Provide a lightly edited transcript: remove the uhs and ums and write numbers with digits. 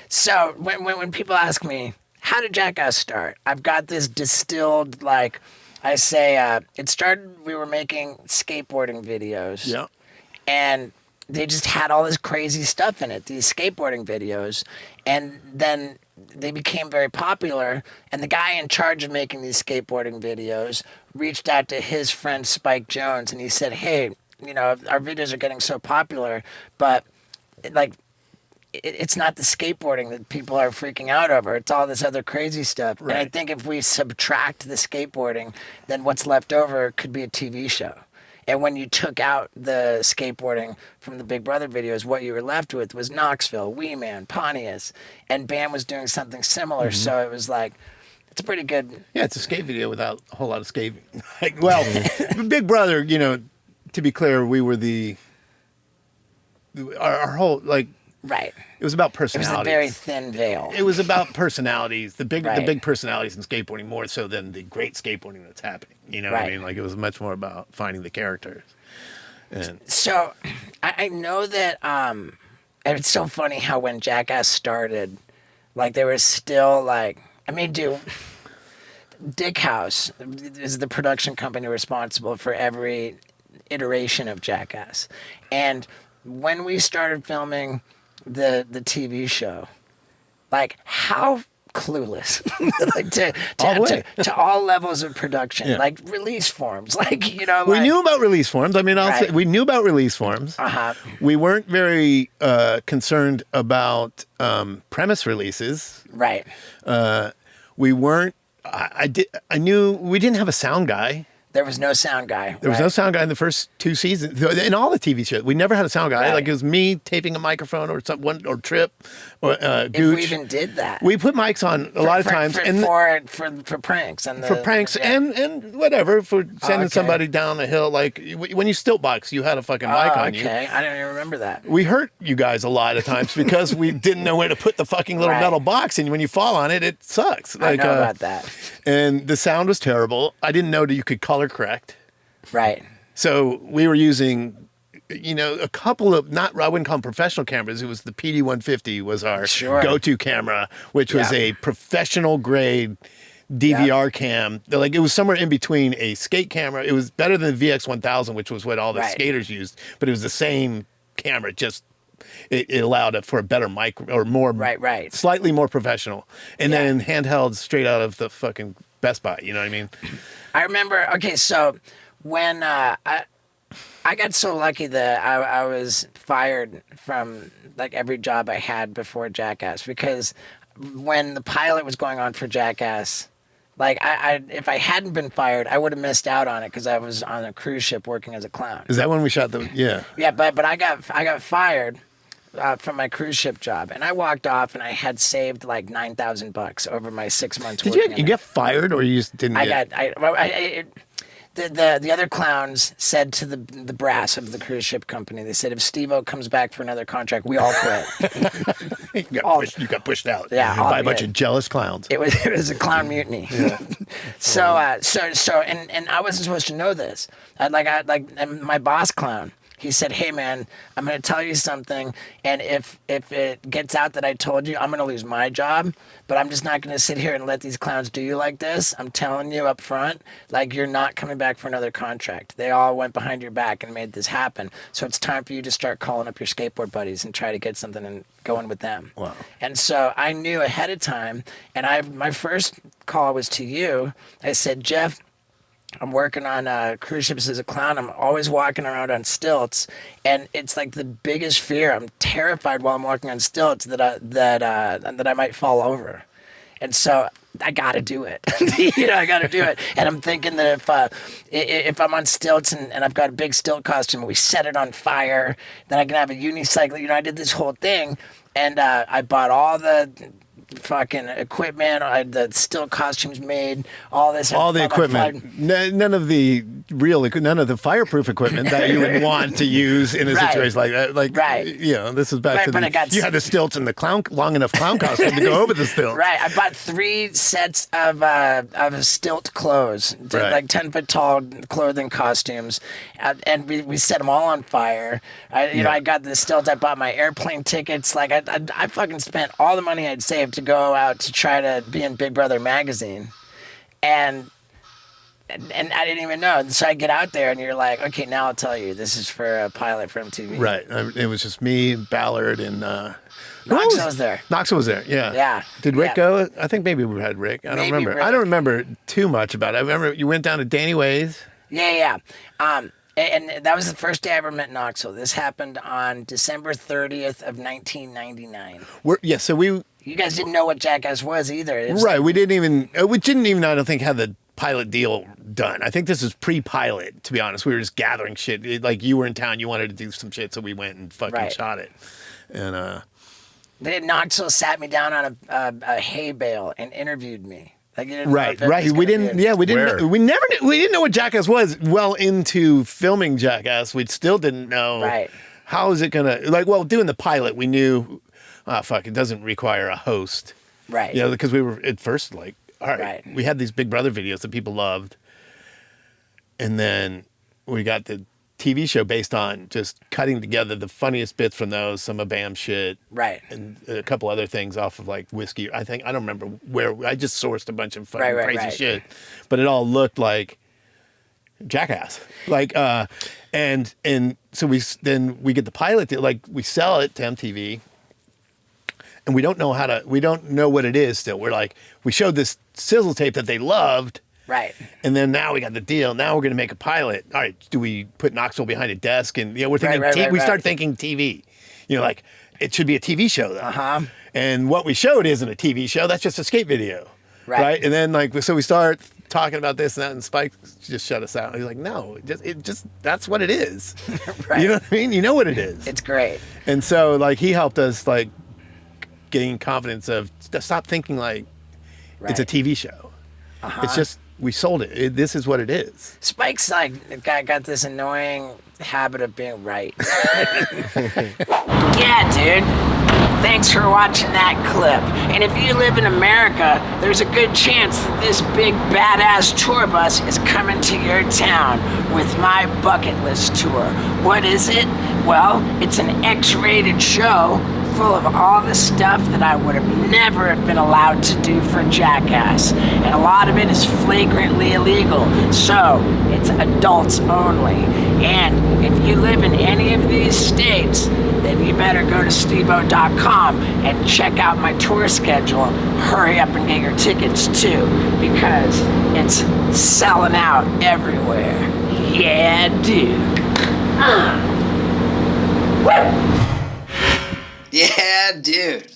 So when people ask me, how did Jackass start? I've got this distilled, like, I say, it started, we were making skateboarding videos. Yeah. And they just had all this crazy stuff in it, these skateboarding videos. And then they became very popular. And the guy in charge of making these skateboarding videos reached out to his friend Spike Jones, and he said, hey, you know, our videos are getting so popular, but like, it's not the skateboarding that people are freaking out over. It's all this other crazy stuff. Right. And I think if we subtract the skateboarding, then what's left over could be a TV show. And when you took out the skateboarding from the Big Brother videos, what you were left with was Knoxville, Wee Man, Pontius, and Bam was doing something similar. So it was like, it's a pretty good... Yeah, it's a skate video without a whole lot of skating. Like, well, Big Brother, you know, to be clear, we were our whole, like... Right. It was about It was personalities. a very thin veil. It was about personalities, the big Right. personalities in skateboarding, more so than the great skateboarding that's happening. You know what I mean? Like, it was much more about finding the characters. And So I know that and it's so funny how when Jackass started, like, there was still like, I mean, dude, Dick House is the production company responsible for every iteration of Jackass. And when we started filming the TV show, like, how clueless like to all levels of production, Yeah. like release forms, like, you know, we like, knew about release forms. I mean, Right. say we knew about release forms. We weren't very concerned about premise releases. right. We weren't. I knew we didn't have a sound guy. There was no sound guy. There was no sound guy in the first 2 seasons. In all the TV shows, we never had a sound guy. Right. Like, it was me taping a microphone or or Trip or If Gooch. we even did that. We put mics on a lot of times, for pranks and for pranks yeah. and whatever, for sending okay. somebody down the hill. Like, when you stilt box, you had a fucking mic on you. Okay, I didn't even remember that. We hurt you guys a lot of times because we didn't know where to put the fucking little Right. metal box, and when you fall on it, it sucks. I know about that. And the sound was terrible. I didn't know that you could color correct. Right. So we were using, you know, a couple of, I wouldn't call them professional cameras. It was the PD-150 was our go-to camera, which was a professional grade DVR cam. Like, it was somewhere in between a skate camera. It was better than the VX-1000, which was what all the skaters used, but it was the same camera, just it allowed it for a better mic or more, slightly more professional. And then handheld straight out of the fucking Best Buy, you know what I mean? I remember, okay, so when I got so lucky that I was fired from, like, every job I had before Jackass, because when the pilot was going on for Jackass, like, I if I hadn't been fired, I would have missed out on it because I was on a cruise ship working as a clown. Is that when we shot the? Yeah. Yeah, but I got fired from my cruise ship job, and I walked off, and I had saved like $9,000 over my 6 months. Did you get fired, or you just didn't? The other clowns said to the brass of the cruise ship company, they said, if Steve-O comes back for another contract, we all quit. You got pushed out. Yeah, by a bunch of jealous clowns. It was a clown mutiny. Yeah. So I wasn't supposed to know this. And my boss clown, he said, hey, man, I'm going to tell you something, and if it gets out that I told you, I'm going to lose my job, but I'm just not going to sit here and let these clowns do you like this. I'm telling you up front, like, you're not coming back for another contract. They all went behind your back and made this happen, so it's time for you to start calling up your skateboard buddies and try to get something and going with them. Wow. And so I knew ahead of time, and my first call was to you. I said, Jeff, I'm working on cruise ships as a clown. I'm always walking around on stilts, and it's like the biggest fear. I'm terrified while I'm walking on stilts that I might fall over, and so I got to do it. I got to do it. And I'm thinking that if I'm on stilts and I've got a big stilt costume, we set it on fire, then I can have a unicycle. I did this whole thing, and I bought all the fucking equipment, the still costumes made, all this. All the equipment. None of the fireproof equipment that you would want to use in a situation like that. Like, this is back to you had the stilts and the long enough clown costume to go over the stilts. Right. I bought 3 sets of stilt clothes, like 10-foot tall clothing costumes, and we set them all on fire. I got the stilts. I bought my airplane tickets. Like I fucking spent all the money I'd saved to go out to try to be in Big Brother magazine, and I didn't even know. So I get out there, and you're like, okay, now I'll tell you. This is for a pilot for MTV. Right. It was just me, Ballard, and Knoxville was there. Knoxville was there. Yeah. Yeah. Did Rick go? I think maybe we had Rick. I don't remember. Rick. I don't remember too much about it. I remember you went down to Danny Ways. Yeah. And that was the first day I ever met Knoxville. This happened on December 30th of 1999. So you guys didn't know what Jackass was either. Right. We didn't even, I don't think, have the pilot deal done. I think this is pre-pilot, to be honest. We were just gathering shit. Like, you were in town, you wanted to do some shit, so we went and fucking shot it. And Knoxville sat me down on a hay bale and interviewed me. Like, right. We didn't know what Jackass was. Well, into filming Jackass, we still didn't know. Right. How is it gonna doing the pilot? We knew, it doesn't require a host. Right. Because we were at first like, all right, we had these Big Brother videos that people loved, and then we got the TV show based on just cutting together the funniest bits from those, some of Bam shit, right, and a couple other things off of like Whiskey. I don't remember where. I just sourced a bunch of fucking crazy shit, but it all looked like Jackass. Like, and so we get the pilot, like we sell it to MTV, and we don't know what it is still. We're like, we showed this sizzle tape that they loved. Right. And then now we got the deal. Now we're going to make a pilot. All right, do we put Knoxville behind a desk? And we're thinking we start thinking TV. Like it should be a TV show though. Uh-huh. And what we showed isn't a TV show. That's just a skate video. Right. And then so we start talking about this and that, and Spike just shut us out. He's like, no, just that's what it is. Right. You know what I mean? You know what it is. It's great. And so he helped us gain confidence of stop thinking like it's a TV show. Uh-huh. It's just, we sold it. This is what it is. Spike's got this annoying habit of being right. Yeah, dude. Thanks for watching that clip. And if you live in America, there's a good chance that this big badass tour bus is coming to your town with my bucket list tour. What is it? Well, it's an X-rated show full of all the stuff that I would have never been allowed to do for Jackass. And a lot of it is flagrantly illegal, so it's adults only. And if you live in any of these states, then you better go to stevo.com and check out my tour schedule. Hurry up and get your tickets too, because it's selling out everywhere. Yeah, dude. Woo! Yeah, dude.